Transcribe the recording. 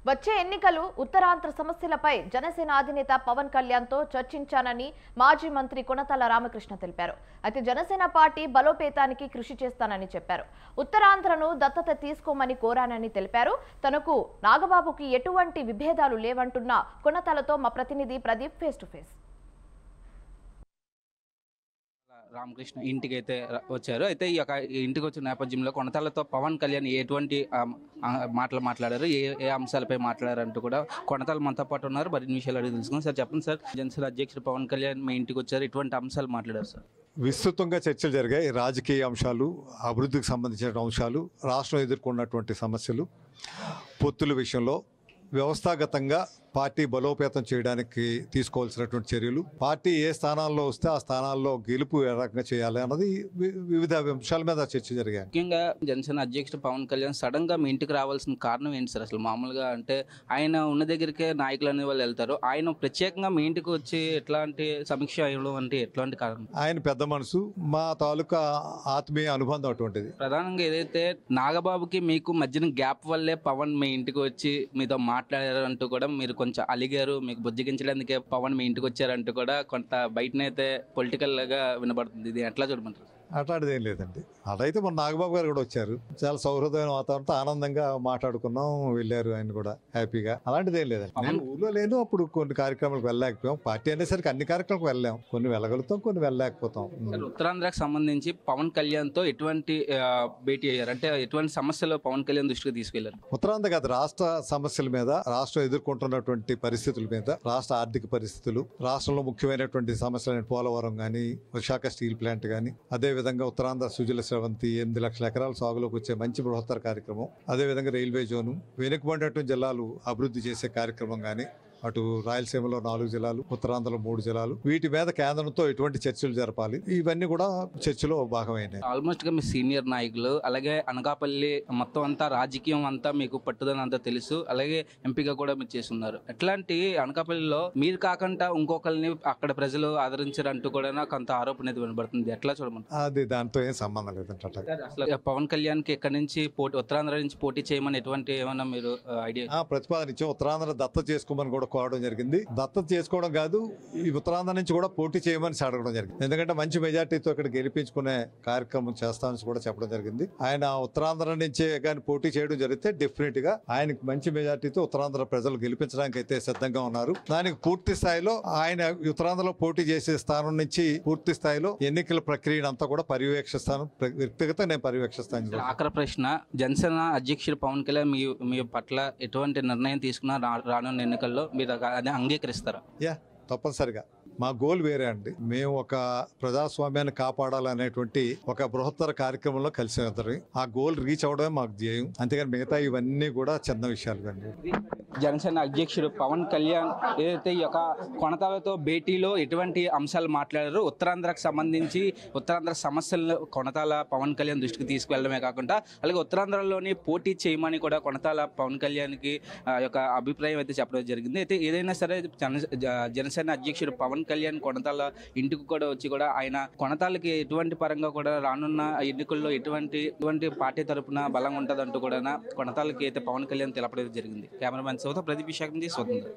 వచ్చే ఎన్నికలు ఉత్తరాంధ్ర సమస్యలపై జనసేన అధినేత పవన్ కళ్యాణ్తో చర్చించానని మాజీ మంత్రి కొనతాల రామకృష్ణ తెలిపారు. అయితే జనసేన పార్టీ బలోపేతానికి కృషి చేస్తానని చెప్పారు. ఉత్తరాంధ్రను దత్తత తీసుకోమని కోరానని తెలిపారు. తనకు నాగబాబుకి ఎటువంటి విభేదాలు లేవంటున్న కొనతాలతో మా ప్రతినిధి Pradeep face to face. Ramakrishna ఇంటికి అయితే వచ్చారు. అయితే ఈ యొక్క ఇంటికి వచ్చిన నేపథ్యంలో కొనతాలతో పవన్ కళ్యాణ్ ఎటువంటి మాటలు మాట్లాడారు, ఏ అంశాలపై మాట్లాడారంటూ కూడా కొనతాల మనతో పాటు ఉన్నారు. మరిన్ని విషయాలు అడిగి తెలుసుకున్నాం. సార్ చెప్పండి సార్, జనసేన అధ్యక్షుడు పవన్ కళ్యాణ్ మీ ఇంటికి వచ్చారు, ఇటువంటి అంశాలు మాట్లాడారు సార్? విస్తృతంగా చర్చలు జరిగాయి. రాజకీయ అంశాలు, అభివృద్ధికి సంబంధించిన అంశాలు, రాష్ట్రం ఎదుర్కొన్నటువంటి సమస్యలు, పొత్తుల విషయంలో వ్యవస్థాగతంగా పార్టీ బలోపేతం చేయడానికి తీసుకోవాల్సినటువంటి చర్యలు, పార్టీ ఏ స్థానాల్లో వస్తే ఆ స్థానాల్లో గెలుపు ఏ రకంగా చేయాలి అన్నది వివిధ అంశాల మీద చర్చ జరిగాయి. ముఖ్యంగా జనసేన అధ్యక్షుడు పవన్ కళ్యాణ్ సడన్ గా మీ ఇంటికి రావాల్సిన కారణం ఏంటి సార్? అసలు మామూలుగా అంటే ఆయన ఉన్న దగ్గరికే నాయకులు అనే వాళ్ళు వెళ్తారు, ఆయన ప్రత్యేకంగా మీ ఇంటికి వచ్చి ఎట్లాంటి సమీక్ష అయ్యడం అంటే ఎట్లాంటి కారణం? ఆయన పెద్ద మనసు, మా తాలూకా ఆత్మీయ అనుబంధం అటువంటిది. ప్రధానంగా ఏదైతే నాగబాబుకి మీకు మధ్యన గ్యాప్ వల్లే పవన్ మీ ఇంటికి వచ్చి మీతో మాట్లాడారు అంటూ కూడా మీరు కొంచెం అలిగారు, మీకు బుజ్జగించడానికే పవన్ మీ ఇంటికి వచ్చారంటూ కూడా కొంత బయటనైతే పొలిటికల్ గా వినబడుతుంది. ఇది ఎట్లా చూడమంటారు? అట్లాంటిది ఏం లేదండి. అదైతే మన నాగబాబు గారు కూడా వచ్చారు, చాలా సౌహృదమైన వాతావరణంతో ఆనందంగా మాట్లాడుకున్నాం, వెళ్ళారు ఆయన కూడా హ్యాపీగా. అలాంటిది ఏం లేదండి. నేను ఊళ్ళో లేను, అప్పుడు కొన్ని కార్యక్రమాలకు వెళ్ళలేకపోయాం. పార్టీ అనేసరికి అన్ని కార్యక్రమాలకు వెళ్ళాం, కొన్ని వెళ్ళగలుగుతాం, కొన్ని వెళ్ళలేకపోతాం. ఉత్తరాంధ్రకు సంబంధించి పవన్ కళ్యాణ్ తో ఎటువంటి భేటీ అయ్యారు, అంటే ఎటువంటి సమస్యలు పవన్ కళ్యాణ్ దృష్టికి తీసుకెళ్లారు? ఉత్తరాంధ్ర కాదు, రాష్ట్ర సమస్యల మీద, రాష్ట్రం ఎదుర్కొంటున్నటువంటి పరిస్థితుల మీద, రాష్ట్ర ఆర్థిక పరిస్థితులు, రాష్ట్రంలో ముఖ్యమైనటువంటి సమస్యలైన పోలవరం కానీ, విశాఖ స్టీల్ ప్లాంట్ కానీ, అదేవిధంగా ఉత్తరాంధ్ర సుజల స్రవంతి 8 లక్షల ఎకరాల సాగులోకి వచ్చే మంచి బృహత్తర కార్యక్రమం, అదేవిధంగా రైల్వే జోను, వెనుకబడినటువంటి జిల్లాలు అభివృద్ధి చేసే కార్యక్రమం కానీ, అటు రాయలసీమలో 4 జిల్లాలు, ఉత్తరాంధ్రలో 3 జిల్లాలు, వీటి మీద కేంద్రంతో ఎటువంటి చర్చలు జరపాలి, ఇవన్నీ కూడా చర్చలో భాగమైనాయి. ఆల్మోస్ట్ గా మీ సీనియర్ నాయకులు, అలాగే అనకాపల్లి మొత్తం అంతా రాజకీయం అంతా మీకు పట్టుదని అంతా తెలుసు, అలాగే ఎంపీగా కూడా మీరు చేస్తున్నారు. అట్లాంటి అనకాపల్లిలో మీరు కాకుండా ఇంకొకరిని అక్కడ ప్రజలు ఆదరించారంటూ కూడా కొంత ఆరోపణ అనేది వినబడుతుంది. ఎట్లా చూడమంటారు? అది దాంతో ఏం సంబంధం లేదంటే. అసలు పవన్ కళ్యాణ్ కి ఇక్కడ నుంచి ఉత్తరాంధ్ర నుంచి పోటీ చేయమని ఎటువంటి ఏమన్నా మీరు ఐడియా ప్రతిపాదన ఉత్తరాంధ్ర దత్త చేసుకోమని కూడా కోరడం జరిగింది. దత్తత చేసుకోవడం కాదు, ఈ ఉత్తరాంధ్ర నుంచి కూడా పోటీ చేయమని అడగడం జరిగింది. ఎందుకంటే మంచి మెజార్టీతో ఇక్కడ గెలిపించుకునే కార్యక్రమం చేస్తామని కూడా చెప్పడం జరిగింది. ఆయన ఉత్తరాంధ్ర నుంచే కానీ పోటీ చేయడం జరిగితే డెఫినెట్ గా ఆయనకు మంచి మెజార్టీతో ఉత్తరాంధ్ర ప్రజలు గెలిపించడానికి అయితే సిద్ధంగా ఉన్నారు. దానికి పూర్తి స్థాయిలో ఆయన ఉత్తరాంధ్రలో పోటీ చేసే స్థానం నుంచి పూర్తి స్థాయిలో ఎన్నికల ప్రక్రియను అంతా కూడా పర్యవేక్షిస్తాను, వ్యక్తిగతంగా నేను పర్యవేక్షిస్తాను. ఆఖరి ప్రశ్న, జనసేన అధ్యక్షుడు పవన్ కళ్యాణ్ మీ పట్ల ఎటువంటి నిర్ణయం తీసుకున్నా రానున్న ఎన్నికల్లో మీరు అదే అంగీకరిస్తారా? తప్పనిసరిగా. మా గోల్ వేరే అండి. మేము ఒక ప్రజాస్వామ్యాన్ని కాపాడాలనేటువంటి ఒక బృహత్తర కార్యక్రమంలో కలిసి వెళ్తారు. ఆ గోల్ రీచ్ అవడమే మాకు ధ్యేయం, అంతేగాని మిగతా ఇవన్నీ కూడా చిన్న విషయాలు అండి. జనసేన అధ్యక్షుడు పవన్ కళ్యాణ్ ఏదైతే ఈ యొక్క కొనతాలతో భేటీలో ఎటువంటి అంశాలు మాట్లాడారో, ఉత్తరాంధ్రకు సంబంధించి ఉత్తరాంధ్ర సమస్యలను కొనతాల పవన్ కళ్యాణ్ దృష్టికి తీసుకువెళ్ళడమే కాకుండా, అలాగే ఉత్తరాంధ్రలోని పోటీ చేయమని కూడా కొనతాల పవన్ కళ్యాణ్కి యొక్క అభిప్రాయం అయితే చెప్పడం జరిగింది. అయితే ఏదైనా సరే జనసేన అధ్యక్షుడు పవన్ కళ్యాణ్ కొనతాల ఇంటికి కూడా వచ్చి కూడా ఆయన కొనతాలకి ఎటువంటి పరంగా కూడా రానున్న ఎన్నికల్లో ఎటువంటి పార్టీ తరపున బలంగా ఉంటుందంటూ కూడా కొనతాలకి అయితే పవన్ కళ్యాణ్ తెలపడం జరిగింది. కెమెరామెన్ సౌత ప్రదీప్ శాఖ స్వతంత్ర.